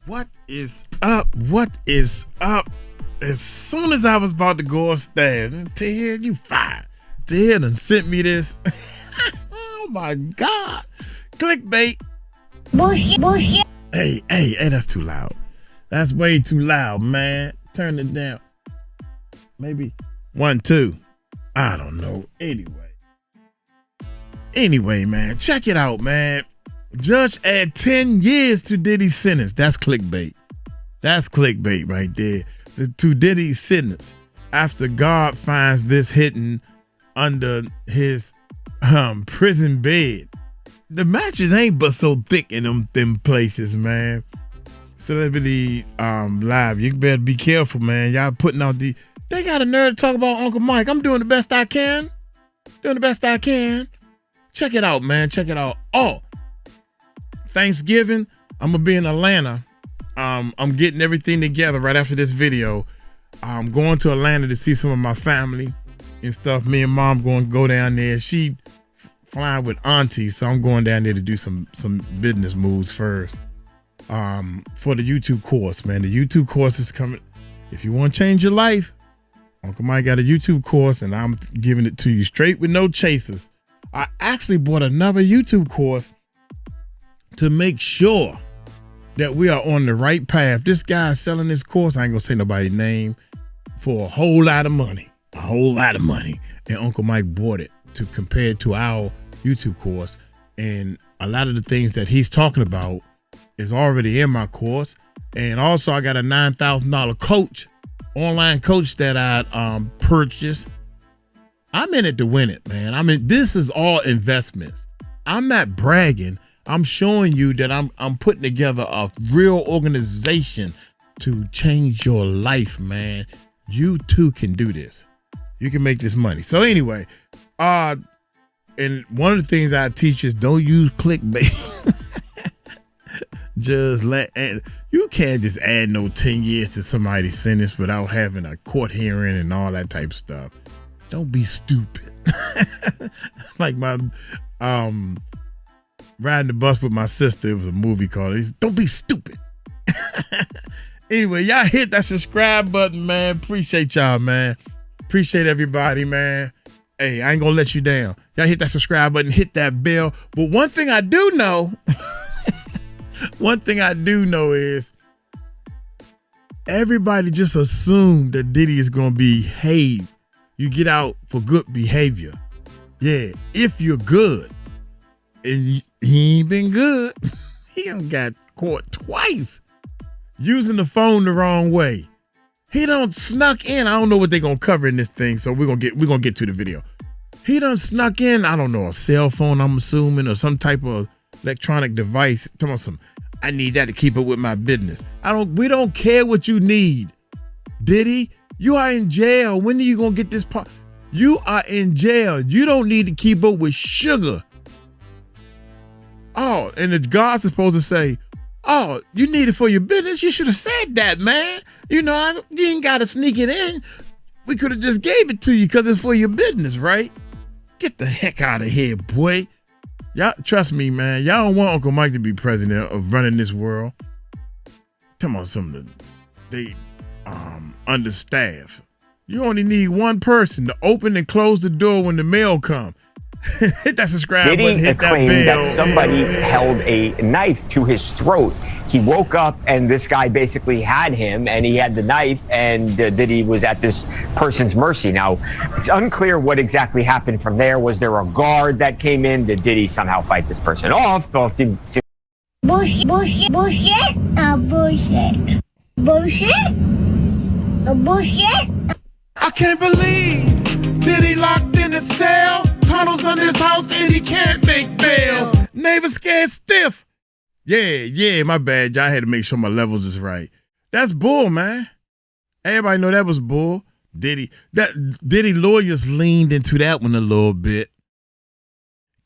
What is up? What is up? As soon as I was about to go upstairs, Ted, you fired. Ted done sent me this. Oh my God. Clickbait. Bullshit. Hey, that's too loud. That's way too loud, man. Turn it down. Maybe 1, 2. I don't know. Anyway, man, check it out, man. Judge add 10 years to Diddy's sentence. That's clickbait. That's clickbait right there. To Diddy's sentence after God finds this hidden under his prison bed. The matches ain't but so thick in them places, man. Celebrity Live, you better be careful, man. Y'all putting out they got a nerve to talk about Uncle Mike. I'm doing the best I can. Check it out, man. Check it out. Oh, Thanksgiving, I'm gonna be in Atlanta. I'm getting everything together right after this video. I'm going to Atlanta to see some of my family and stuff. Me and Mom going to go down there. She flying with Auntie, so I'm going down there to do some business moves first. For the YouTube course, man. The YouTube course is coming. If you want to change your life, Uncle Mike got a YouTube course, and I'm giving it to you straight with no chasers. I actually bought another YouTube course to make sure that we are on the right path. This guy is selling this course, I ain't gonna say nobody's name, for a whole lot of money. And Uncle Mike bought it to compare it to our YouTube course. And a lot of the things that he's talking about is already in my course. And also I got a $9,000 online coach that I purchased. I'm in it to win it, man. This is all investments. I'm not bragging. I'm showing you that I'm putting together a real organization to change your life, man. You too can do this. You can make this money. So anyway, and one of the things I teach is don't use clickbait. You can't just add no 10 years to somebody's sentence without having a court hearing and all that type of stuff. Don't be stupid. Like my riding the bus with my sister. It was a movie called Don't Be Stupid. Anyway, y'all hit that subscribe button, man. Appreciate y'all, man. Appreciate everybody, man. Hey, I ain't gonna let you down. Y'all hit that subscribe button, hit that bell. But one thing I do know, is everybody just assumed that Diddy is gonna behave. You get out for good behavior. Yeah, if you're good. And he ain't been good. He done got caught twice using the phone the wrong way. He done snuck in. I don't know what they're gonna cover in this thing, so we're gonna get to the video. He done snuck in, I don't know, a cell phone, I'm assuming, or some type of electronic device. Tell me I need that to keep up with my business. We don't care what you need. Diddy, you are in jail. When are you gonna get this part? You are in jail. You don't need to keep up with sugar. Oh, and the God's supposed to say, oh, you need it for your business? You should have said that, man. You ain't got to sneak it in. We could have just gave it to you because it's for your business, right? Get the heck out of here, boy. Y'all, trust me, man. Y'all don't want Uncle Mike to be president of running this world. Come on, they understaffed. You only need one person to open and close the door when the mail comes. Hit that subscribe button, hit that bell. That somebody held a knife to his throat. He woke up and this guy basically had him and he had the knife and Diddy was at this person's mercy. Now, it's unclear what exactly happened from there. Was there a guard that came in? Did Diddy somehow fight this person off? Bullshit. I can't believe Diddy locked in a cell. Tunnels under his house and he can't make bail. Neighbor scared stiff. Yeah, my bad. Y'all had to make sure my levels is right. That's bull, man. Everybody know that was bull. Diddy lawyers leaned into that one a little bit.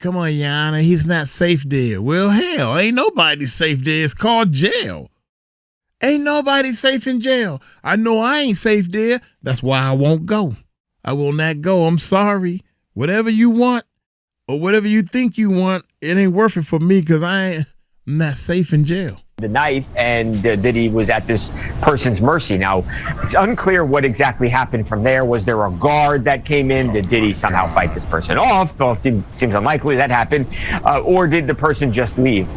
Come on, Yana, he's not safe there. Well, hell, ain't nobody safe there. It's called jail. Ain't nobody safe in jail. I know I ain't safe there. That's why I won't go. I will not go. I'm sorry. Whatever you want or whatever you think you want, it ain't worth it for me because I'm not safe in jail. the knife, and Diddy was at this person's mercy. Now, it's unclear what exactly happened from there. Was there a guard that came in? Did Diddy somehow fight this person off? Well, it seems unlikely that happened. Or did the person just leave?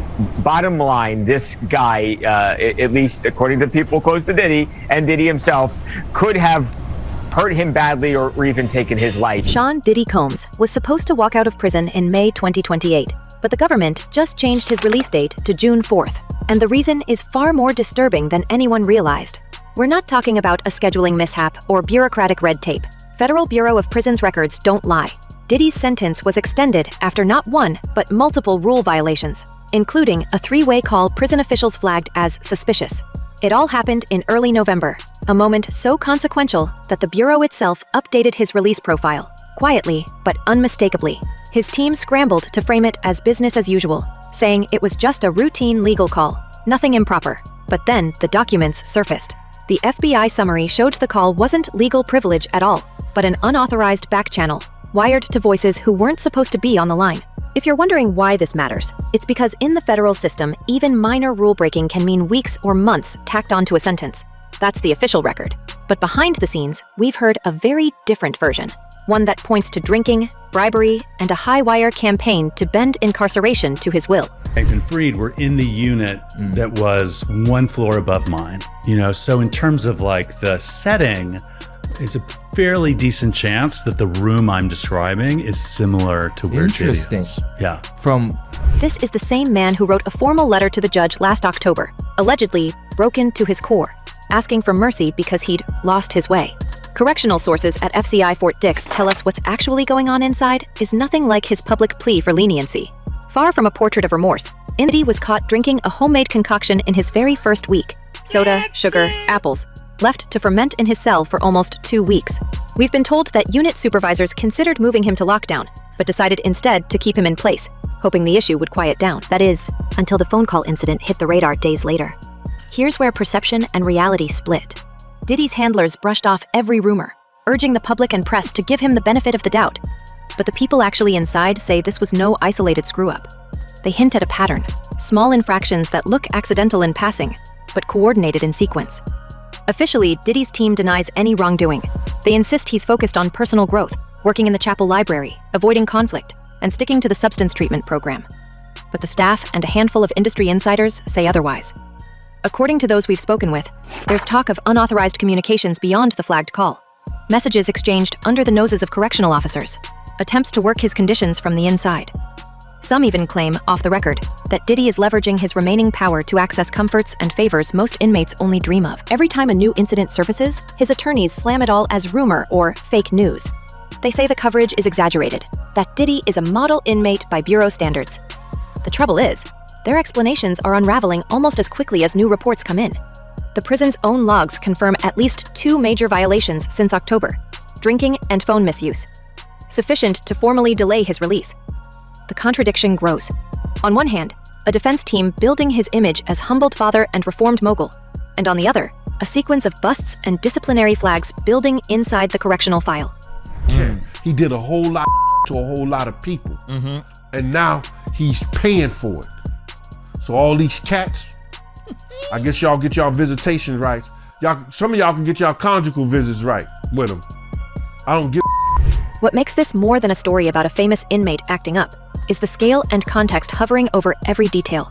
Bottom line, this guy, at least according to people close to Diddy and Diddy himself, could have hurt him badly or even taken his life. Sean Diddy Combs was supposed to walk out of prison in May 2028, but the government just changed his release date to June 4th. And the reason is far more disturbing than anyone realized. We're not talking about a scheduling mishap or bureaucratic red tape. Federal Bureau of Prisons records don't lie. Diddy's sentence was extended after not one, but multiple rule violations, including a 3-way call prison officials flagged as suspicious. It all happened in early November, a moment so consequential that the Bureau itself updated his release profile, quietly but unmistakably. His team scrambled to frame it as business as usual, saying it was just a routine legal call, nothing improper. But then the documents surfaced. The FBI summary showed the call wasn't legal privilege at all, but an unauthorized back channel, wired to voices who weren't supposed to be on the line. If you're wondering why this matters, it's because in the federal system, even minor rule breaking can mean weeks or months tacked onto a sentence. That's the official record. But behind the scenes, we've heard a very different version. One that points to drinking, bribery, and a high-wire campaign to bend incarceration to his will. And Freed were in the unit that was one floor above mine. So in terms of like the setting, it's a fairly decent chance that the room I'm describing is similar to where Diddy is. Yeah. This is the same man who wrote a formal letter to the judge last October, allegedly broken to his core, asking for mercy because he'd lost his way. Correctional sources at FCI Fort Dix tell us what's actually going on inside is nothing like his public plea for leniency. Far from a portrait of remorse, Diddy was caught drinking a homemade concoction in his very first week. Soda, sugar, apples, left to ferment in his cell for almost 2 weeks. We've been told that unit supervisors considered moving him to lockdown, but decided instead to keep him in place, hoping the issue would quiet down. That is, until the phone call incident hit the radar days later. Here's where perception and reality split. Diddy's handlers brushed off every rumor, urging the public and press to give him the benefit of the doubt. But the people actually inside say this was no isolated screw-up. They hint at a pattern, small infractions that look accidental in passing, but coordinated in sequence. Officially, Diddy's team denies any wrongdoing. They insist he's focused on personal growth, working in the chapel library, avoiding conflict, and sticking to the substance treatment program. But the staff and a handful of industry insiders say otherwise. According to those we've spoken with, there's talk of unauthorized communications beyond the flagged call. Messages exchanged under the noses of correctional officers. Attempts to work his conditions from the inside. Some even claim, off the record, that Diddy is leveraging his remaining power to access comforts and favors most inmates only dream of. Every time a new incident surfaces, his attorneys slam it all as rumor or fake news. They say the coverage is exaggerated, that Diddy is a model inmate by Bureau standards. The trouble is, their explanations are unraveling almost as quickly as new reports come in. The prison's own logs confirm at least 2 major violations since October: drinking and phone misuse, sufficient to formally delay his release. The contradiction grows. On one hand, a defense team building his image as humbled father and reformed mogul, and on the other, a sequence of busts and disciplinary flags building inside the correctional file. He did a whole lot to a whole lot of people, and now he's paying for it. So all these cats, I guess y'all get y'all visitations right. Some of y'all can get y'all conjugal visits right with them. I don't give. What makes this more than a story about a famous inmate acting up is the scale and context hovering over every detail.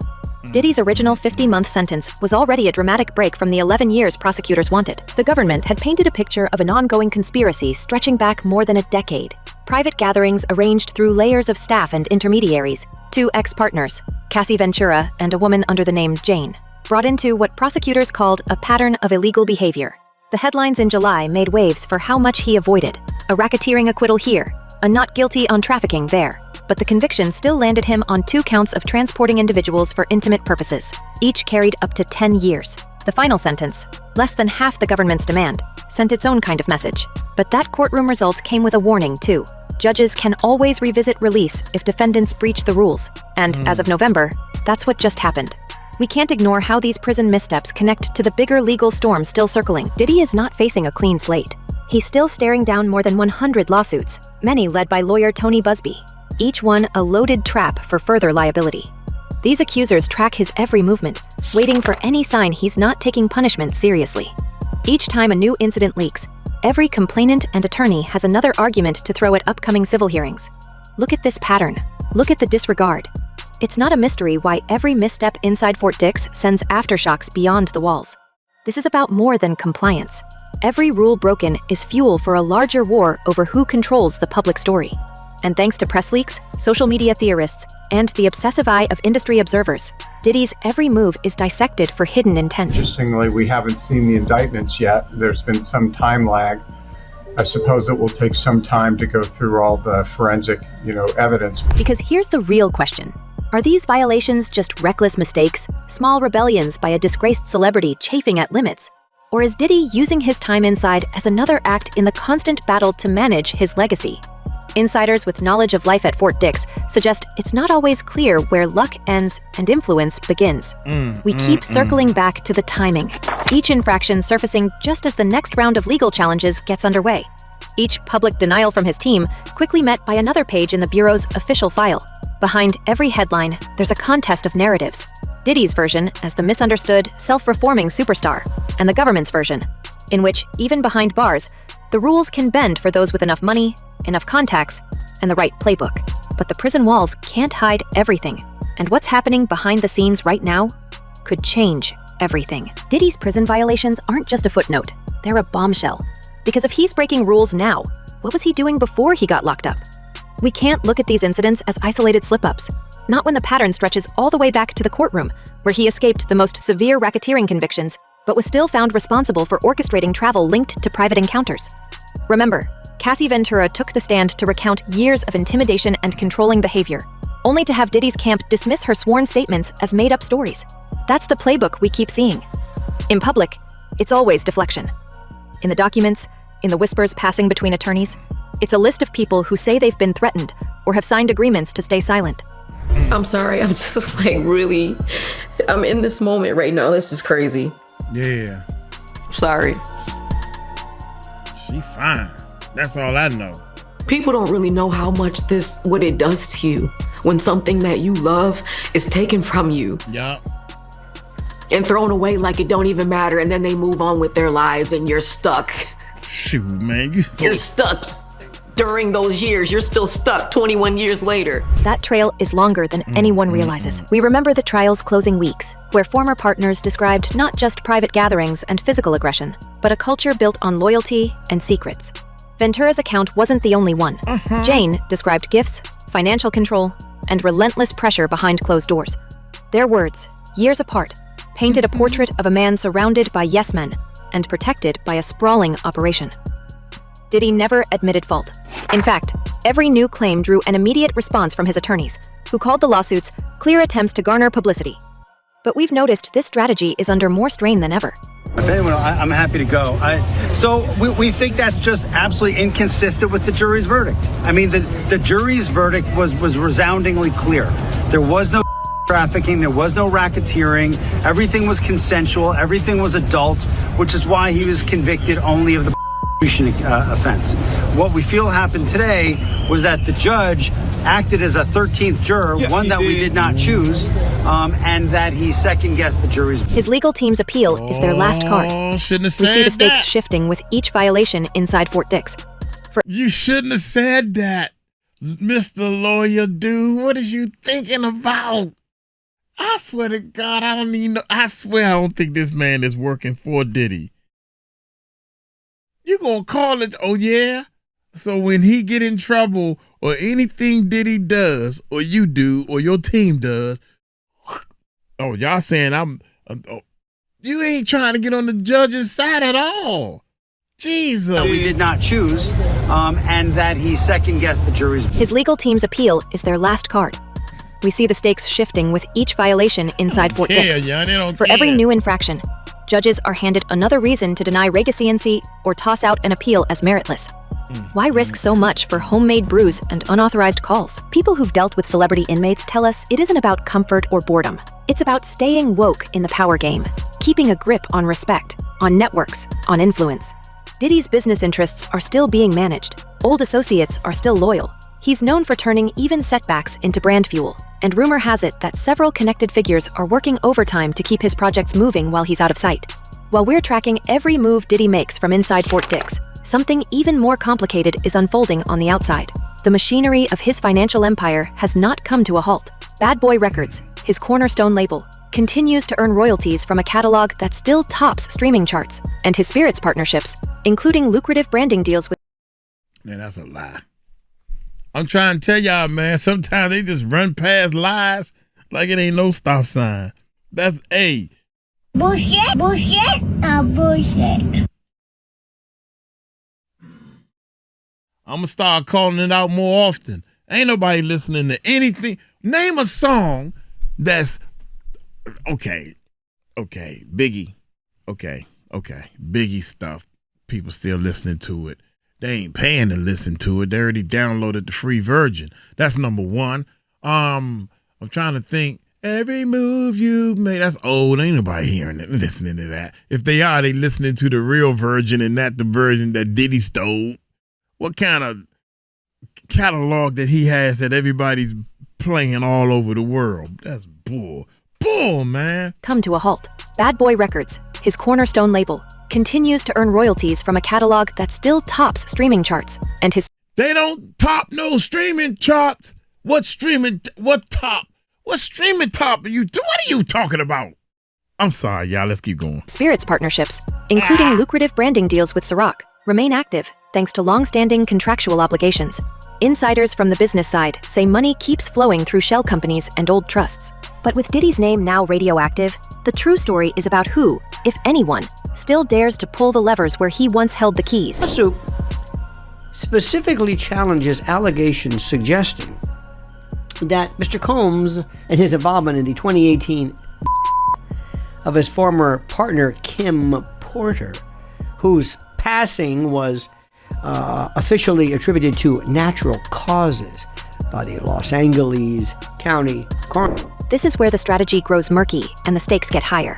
Diddy's original 50-month sentence was already a dramatic break from the 11 years prosecutors wanted. The government had painted a picture of an ongoing conspiracy stretching back more than a decade. Private gatherings arranged through layers of staff and intermediaries, 2 ex-partners, Cassie Ventura and a woman under the name Jane, brought into what prosecutors called a pattern of illegal behavior. The headlines in July made waves for how much he avoided. A racketeering acquittal here, a not guilty on trafficking there. But the conviction still landed him on 2 counts of transporting individuals for intimate purposes. Each carried up to 10 years. The final sentence, less than half the government's demand, sent its own kind of message. But that courtroom result came with a warning, too. Judges can always revisit release if defendants breach the rules. And as of November, that's what just happened. We can't ignore how these prison missteps connect to the bigger legal storm still circling. Diddy is not facing a clean slate. He's still staring down more than 100 lawsuits, many led by lawyer Tony Busby. Each one a loaded trap for further liability. These accusers track his every movement, waiting for any sign he's not taking punishment seriously. Each time a new incident leaks, every complainant and attorney has another argument to throw at upcoming civil hearings. Look at this pattern. Look at the disregard. It's not a mystery why every misstep inside Fort Dix sends aftershocks beyond the walls. This is about more than compliance. Every rule broken is fuel for a larger war over who controls the public story. And thanks to press leaks, social media theorists, and the obsessive eye of industry observers, Diddy's every move is dissected for hidden intent. Interestingly, we haven't seen the indictments yet. There's been some time lag. I suppose it will take some time to go through all the forensic, evidence. Because here's the real question. Are these violations just reckless mistakes, small rebellions by a disgraced celebrity chafing at limits? Or is Diddy using his time inside as another act in the constant battle to manage his legacy? Insiders with knowledge of life at Fort Dix suggest it's not always clear where luck ends and influence begins. We keep circling back to the timing, each infraction surfacing just as the next round of legal challenges gets underway. Each public denial from his team quickly met by another page in the Bureau's official file. Behind every headline, there's a contest of narratives. Diddy's version as the misunderstood, self-reforming superstar, and the government's version, in which, even behind bars, the rules can bend for those with enough money, enough contacts, and the right playbook. But the prison walls can't hide everything, and what's happening behind the scenes right now could change everything. Diddy's prison violations aren't just a footnote, they're a bombshell. Because if he's breaking rules now, what was he doing before he got locked up? We can't look at these incidents as isolated slip-ups, not when the pattern stretches all the way back to the courtroom, where he escaped the most severe racketeering convictions, but was still found responsible for orchestrating travel linked to private encounters. Remember, Cassie Ventura took the stand to recount years of intimidation and controlling behavior, only to have Diddy's camp dismiss her sworn statements as made-up stories. That's the playbook we keep seeing. In public, it's always deflection. In the documents, in the whispers passing between attorneys, it's a list of people who say they've been threatened or have signed agreements to stay silent. I'm sorry, I'm just really, I'm in this moment right now. This is crazy. Yeah. Sorry. She fine. That's all I know. People don't really know how much what it does to you when something that you love is taken from you. Yup. And thrown away like it don't even matter, and then they move on with their lives and you're stuck. Shoot, man. You're stuck. During those years, you're still stuck 21 years later. That trail is longer than anyone realizes. We remember the trial's closing weeks, where former partners described not just private gatherings and physical aggression, but a culture built on loyalty and secrets. Ventura's account wasn't the only one. Jane described gifts, financial control, and relentless pressure behind closed doors. Their words, years apart, painted a portrait of a man surrounded by yes-men and protected by a sprawling operation. Diddy never admitted fault. In fact, every new claim drew an immediate response from his attorneys, who called the lawsuits clear attempts to garner publicity. But we've noticed this strategy is under more strain than ever. If anyone, I'm happy to go. So we think that's just absolutely inconsistent with the jury's verdict. I mean, the jury's verdict was resoundingly clear. There was no trafficking, there was no racketeering, everything was consensual, everything was adult, which is why he was convicted only of the offense. What we feel happened today was that the judge acted as a 13th juror, one that we did not choose, and that he second-guessed the jury's. His legal team's appeal is their last card. Shouldn't have We said see the stakes that. shifting with each violation inside Fort Dix. You shouldn't have said that, Mr. Lawyer Dude. What is you thinking about? I swear to God, I don't even know. I swear I don't think this man is working for Diddy. You gonna call it, oh yeah? So when he get in trouble or anything Diddy does or you do or your team does, oh, y'all saying you ain't trying to get on the judge's side at all. Jesus. That we did not choose, and that he second-guessed the jury's. His legal team's appeal is their last card. We see the stakes shifting with each violation inside Fort Dix. Yeah, they don't For care. every new infraction, judges are handed another reason to deny residency or toss out an appeal as meritless. Why risk so much for homemade brews and unauthorized calls? People who've dealt with celebrity inmates tell us it isn't about comfort or boredom. It's about staying woke in the power game, keeping a grip on respect, on networks, on influence. Diddy's business interests are still being managed. Old associates are still loyal. He's known for turning even setbacks into brand fuel, and rumor has it that several connected figures are working overtime to keep his projects moving while he's out of sight. While we're tracking every move Diddy makes from inside Fort Dix, something even more complicated is unfolding on the outside. The machinery of his financial empire has not come to a halt. Bad Boy Records, his cornerstone label, continues to earn royalties from a catalog that still tops streaming charts, and his Spirits partnerships, including lucrative branding deals with... Man, that's a lie. I'm trying to tell y'all, man, sometimes they just run past lies like it ain't no stop sign. That's A. Bullshit, bullshit, bullshit. I'm going to start calling it out more often. Ain't nobody listening to anything. Name a song that's, okay, Biggie, okay, Biggie stuff. People still listening to it. They ain't paying to listen to it. They already downloaded the free version. That's number one. I'm trying to think. Every move you make. That's old. Ain't nobody hearing it, listening to that. If they are, they listening to the real version and not the version that Diddy stole. What kind of catalog that he has that everybody's playing all over the world? That's bull, man. Come to a halt. Bad Boy Records, his cornerstone label, continues to earn royalties from a catalog that still tops streaming charts, and his... They don't top no streaming charts. What streaming top are you? What are you talking about? I'm sorry, y'all. Let's keep going. Spirits partnerships, including lucrative branding deals with Ciroc, remain active thanks to long-standing contractual obligations. Insiders from the business side say money keeps flowing through shell companies and old trusts. But with Diddy's name now radioactive, the true story is about who, if anyone, still dares to pull the levers where he once held the keys. The lawsuit specifically challenges allegations suggesting that Mr. Combs and his involvement in the 2018 of his former partner Kim Porter, whose passing was officially attributed to natural causes by the Los Angeles County Coroner. This is where the strategy grows murky and the stakes get higher.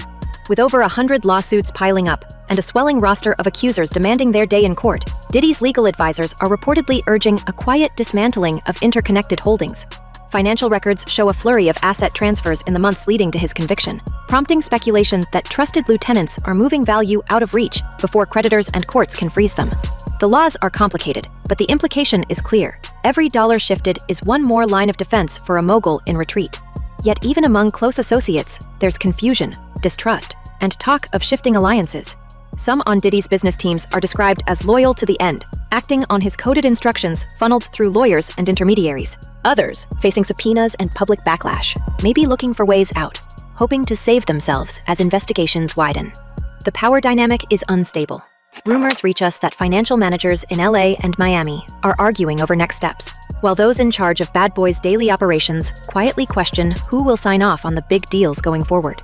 With over 100 lawsuits piling up and a swelling roster of accusers demanding their day in court, Diddy's legal advisors are reportedly urging a quiet dismantling of interconnected holdings. Financial records show a flurry of asset transfers in the months leading to his conviction, prompting speculation that trusted lieutenants are moving value out of reach before creditors and courts can freeze them. The laws are complicated, but the implication is clear. Every dollar shifted is one more line of defense for a mogul in retreat. Yet even among close associates, there's confusion, distrust, and talk of shifting alliances. Some on Diddy's business teams are described as loyal to the end, acting on his coded instructions funneled through lawyers and intermediaries. Others, facing subpoenas and public backlash, may be looking for ways out, hoping to save themselves as investigations widen. The power dynamic is unstable. Rumors reach us that financial managers in LA and Miami are arguing over next steps, while those in charge of Bad Boy's daily operations quietly question who will sign off on the big deals going forward.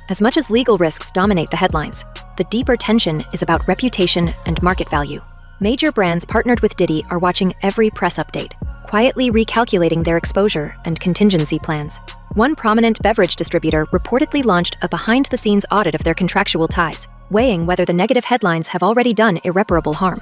As much as legal risks dominate the headlines, the deeper tension is about reputation and market value. Major brands partnered with Diddy are watching every press update, quietly recalculating their exposure and contingency plans. One prominent beverage distributor reportedly launched a behind-the-scenes audit of their contractual ties, weighing whether the negative headlines have already done irreparable harm.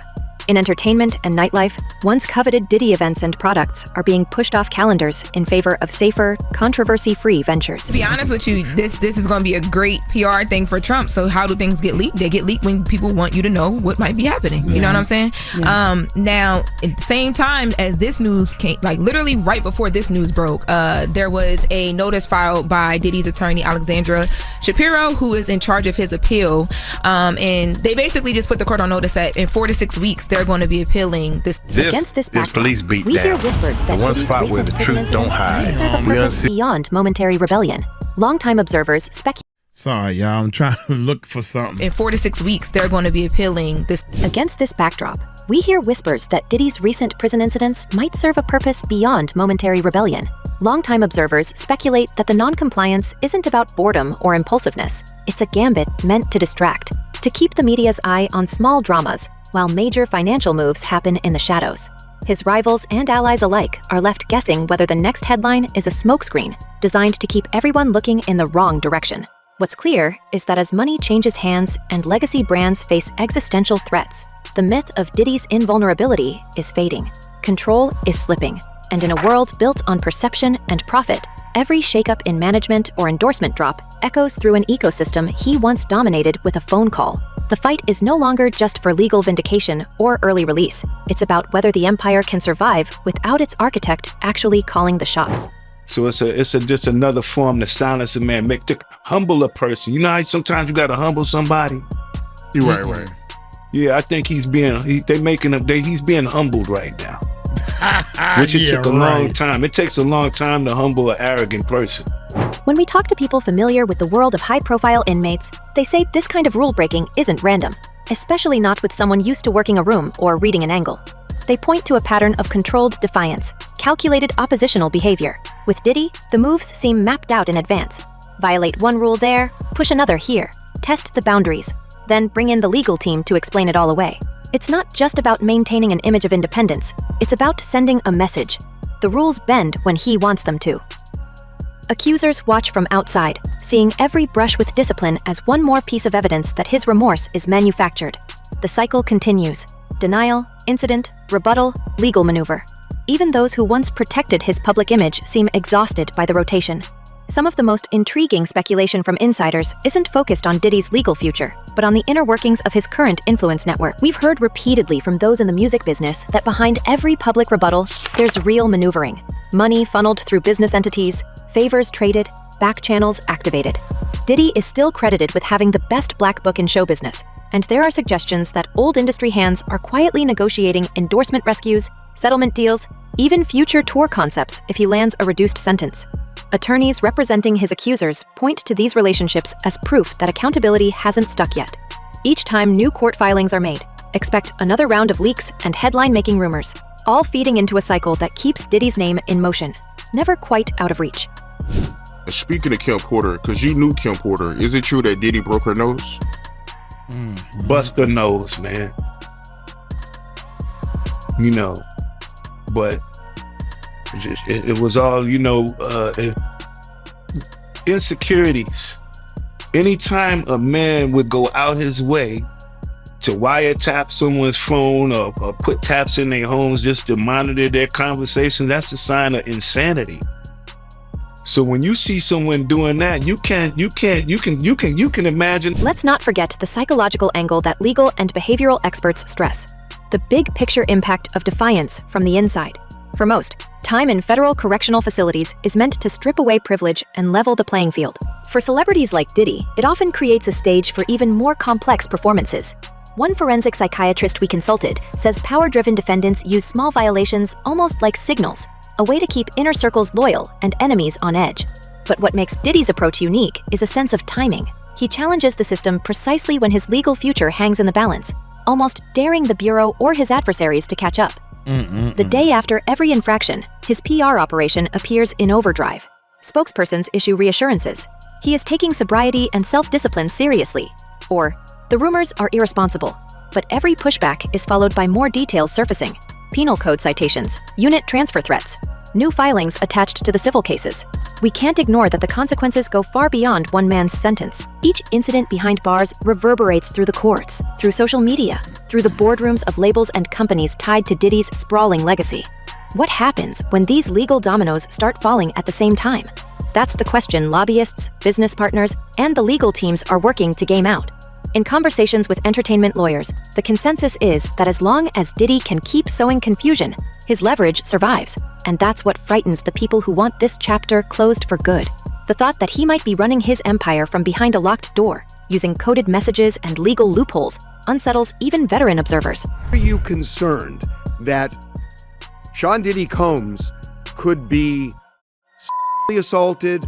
In entertainment and nightlife, once coveted Diddy events and products are being pushed off calendars in favor of safer, controversy-free ventures. To be honest with you, this is going to be a great PR thing for Trump. So how do things get leaked? They get leaked when people want you to know what might be happening. You know what I'm saying? Yeah. Now, at the same time as this news came, like literally right before this news broke, there was a notice filed by Diddy's attorney, Alexandra Shapiro, who is in charge of his appeal. And they basically just put the court on notice that in 4 to 6 weeks, they're going to be appealing this. Against this backdrop, police beat we hear down. whispers that The one spot where the truth don't hide. We beyond momentary rebellion. Longtime observers speculate. Sorry, y'all. I'm trying to look for something. In 4 to 6 weeks, they're going to be appealing this. Against this backdrop, we hear whispers that Diddy's recent prison incidents might serve a purpose beyond momentary rebellion. Longtime observers speculate that the non-compliance isn't about boredom or impulsiveness. It's a gambit meant to distract, to keep the media's eye on small dramas, while major financial moves happen in the shadows. His rivals and allies alike are left guessing whether the next headline is a smokescreen designed to keep everyone looking in the wrong direction. What's clear is that as money changes hands and legacy brands face existential threats, the myth of Diddy's invulnerability is fading. Control is slipping, And in a world built on perception and profit, every shakeup in management or endorsement drop echoes through an ecosystem he once dominated with a phone call. The fight is no longer just for legal vindication or early release. It's about whether the empire can survive without its architect actually calling the shots. So it's just another form to silence a man, to humble a person. You know how sometimes you gotta humble somebody? Right. Yeah, I think he's being humbled right now. Which it took a long time. It takes a long time to humble an arrogant person. When we talk to people familiar with the world of high-profile inmates, they say this kind of rule-breaking isn't random, especially not with someone used to working a room or reading an angle. They point to a pattern of controlled defiance, calculated oppositional behavior. With Diddy, the moves seem mapped out in advance. Violate one rule there, push another here, test the boundaries, then bring in the legal team to explain it all away. It's not just about maintaining an image of independence, it's about sending a message. The rules bend when he wants them to. Accusers watch from outside, seeing every brush with discipline as one more piece of evidence that his remorse is manufactured. The cycle continues. Denial, incident, rebuttal, legal maneuver. Even those who once protected his public image seem exhausted by the rotation. Some of the most intriguing speculation from insiders isn't focused on Diddy's legal future, but on the inner workings of his current influence network. We've heard repeatedly from those in the music business that behind every public rebuttal, there's real maneuvering. Money funneled through business entities, favors traded, back channels activated. Diddy is still credited with having the best black book in show business, and there are suggestions that old industry hands are quietly negotiating endorsement rescues, settlement deals, even future tour concepts if he lands a reduced sentence. Attorneys representing his accusers point to these relationships as proof that accountability hasn't stuck yet. Each time new court filings are made, expect another round of leaks and headline-making rumors, all feeding into a cycle that keeps Diddy's name in motion, never quite out of reach. Speaking of Kim Porter, because you knew Kim Porter, is it true that Diddy broke her nose? Bust her nose, man. You know, but it was all, insecurities. Anytime a man would go out his way to wiretap someone's phone or put taps in their homes just to monitor their conversation, that's a sign of insanity. So when you see someone doing that, you can imagine. Let's not forget the psychological angle that legal and behavioral experts stress. The big picture impact of defiance from the inside. For most, time in federal correctional facilities is meant to strip away privilege and level the playing field. For celebrities like Diddy, it often creates a stage for even more complex performances. One forensic psychiatrist we consulted says power-driven defendants use small violations almost like signals, a way to keep inner circles loyal and enemies on edge. But what makes Diddy's approach unique is a sense of timing. He challenges the system precisely when his legal future hangs in the balance, almost daring the Bureau or his adversaries to catch up. The day after every infraction, his PR operation appears in overdrive. Spokespersons issue reassurances. He is taking sobriety and self-discipline seriously. Or, the rumors are irresponsible. But every pushback is followed by more details surfacing. Penal code citations, unit transfer threats, new filings attached to the civil cases. We can't ignore that the consequences go far beyond one man's sentence. Each incident behind bars reverberates through the courts, through social media, through the boardrooms of labels and companies tied to Diddy's sprawling legacy. What happens when these legal dominoes start falling at the same time? That's the question lobbyists, business partners, and the legal teams are working to game out. In conversations with entertainment lawyers, the consensus is that as long as Diddy can keep sowing confusion, his leverage survives. And that's what frightens the people who want this chapter closed for good. The thought that he might be running his empire from behind a locked door, using coded messages and legal loopholes, unsettles even veteran observers. Are you concerned that Sean Diddy Combs could be assaulted,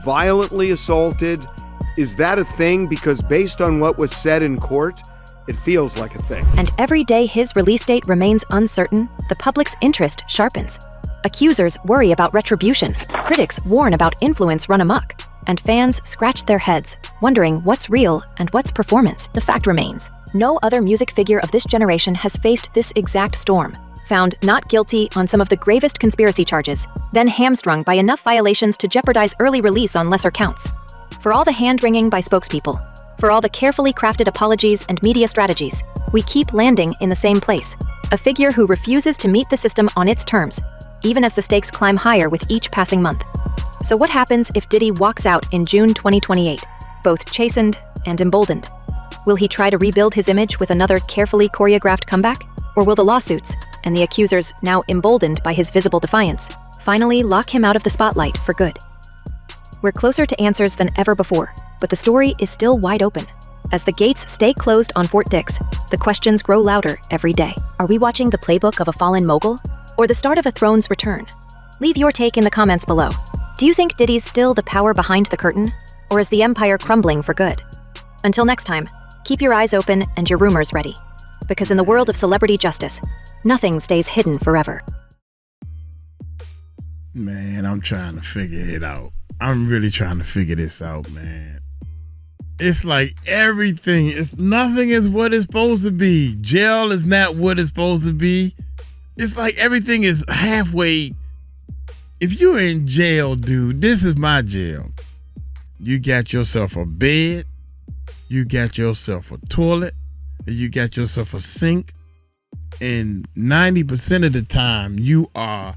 violently assaulted? Is that a thing? Because based on what was said in court, it feels like a thing. And every day his release date remains uncertain, the public's interest sharpens. Accusers worry about retribution, critics warn about influence run amok, and fans scratch their heads, wondering what's real and what's performance. The fact remains, no other music figure of this generation has faced this exact storm. Found not guilty on some of the gravest conspiracy charges, then hamstrung by enough violations to jeopardize early release on lesser counts. For all the hand-wringing by spokespeople, for all the carefully crafted apologies and media strategies, we keep landing in the same place. A figure who refuses to meet the system on its terms, even as the stakes climb higher with each passing month. So what happens if Diddy walks out in June 2028, both chastened and emboldened? Will he try to rebuild his image with another carefully choreographed comeback? Or will the lawsuits, and the accusers now emboldened by his visible defiance, finally lock him out of the spotlight for good? We're closer to answers than ever before, but the story is still wide open. As the gates stay closed on Fort Dix, the questions grow louder every day. Are we watching the playbook of a fallen mogul, or the start of a throne's return? Leave your take in the comments below. Do you think Diddy's still the power behind the curtain, or is the empire crumbling for good? Until next time, keep your eyes open and your rumors ready. Because in the world of celebrity justice, nothing stays hidden forever. Man, I'm trying to figure it out. I'm really trying to figure this out, man. It's like nothing is what it's supposed to be. Jail is not what it's supposed to be. It's like everything is halfway. If you're in jail, dude, this is my jail. You got yourself a bed, you got yourself a toilet, and you got yourself a sink, and 90% of the time you are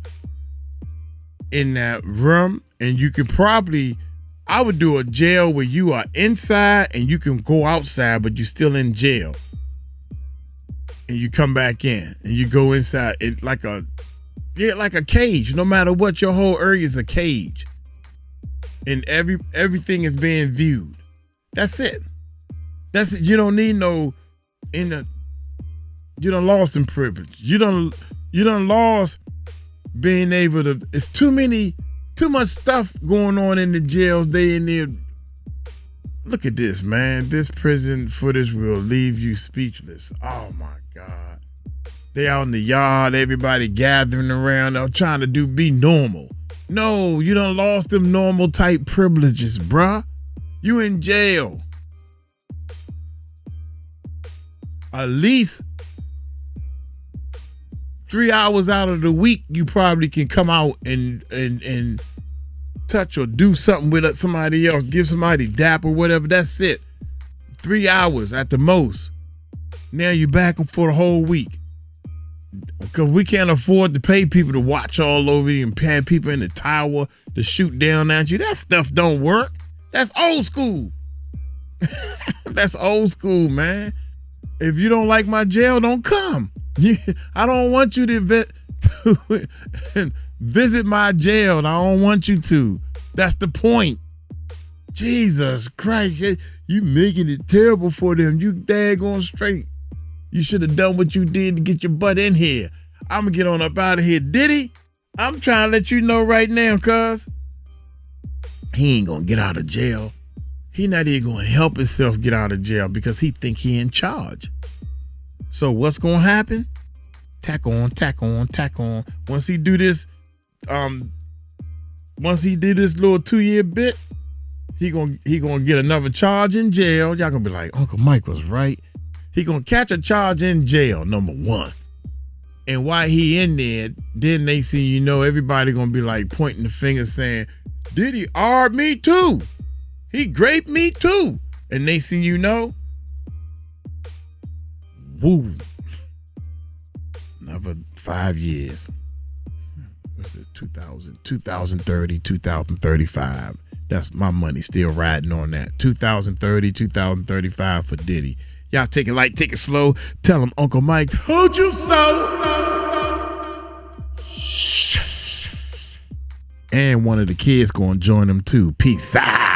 in that room, and you could I would do a jail where you are inside and you can go outside, but you're still in jail. And you come back in and you go inside it like a cage. No matter what, your whole area is a cage. And everything is being viewed. That's it. You don't need you done lost in privilege. You done lost being able to, it's too much stuff going on in the jails. They in there. Look at this, man. This prison footage will leave you speechless. Oh my God. They out in the yard, everybody gathering around, they're trying to be normal. No, you done lost them normal type privileges, bruh. You in jail. At least 3 hours out of the week, you probably can come out and touch or do something with somebody else, give somebody dap or whatever. That's it. 3 hours at the most. Now you're back for the whole week. Because we can't afford to pay people to watch all over you and pay people in the tower to shoot down at you. That stuff don't work. That's old school. That's old school, man. If you don't like my jail, don't come. I don't want you to visit my jail. I don't want you to. That's the point. Jesus Christ, you making it terrible for them. You daggone straight. You should have done what you did to get your butt in here. I'm going to get on up out of here. Diddy, I'm trying to let you know right now, cuz he ain't going to get out of jail. He not even going to help himself get out of jail because he think he in charge. So what's going to happen? Tack on, tack on, tack on. Once he do this little 2-year bit, he gonna get another charge in jail. Y'all gonna be like, Uncle Mike was right. He gonna catch a charge in jail, number one. And while he in there, then they see, everybody gonna be like pointing the finger saying, Diddy R me too. He graped me too. And they see, woo. Another 5 years. What's it, 2030, 2035. That's my money still riding on that. 2030, 2035 for Diddy. Y'all take it light, take it slow. Tell him Uncle Mike told you so. And one of the kids gonna join him too. Peace out.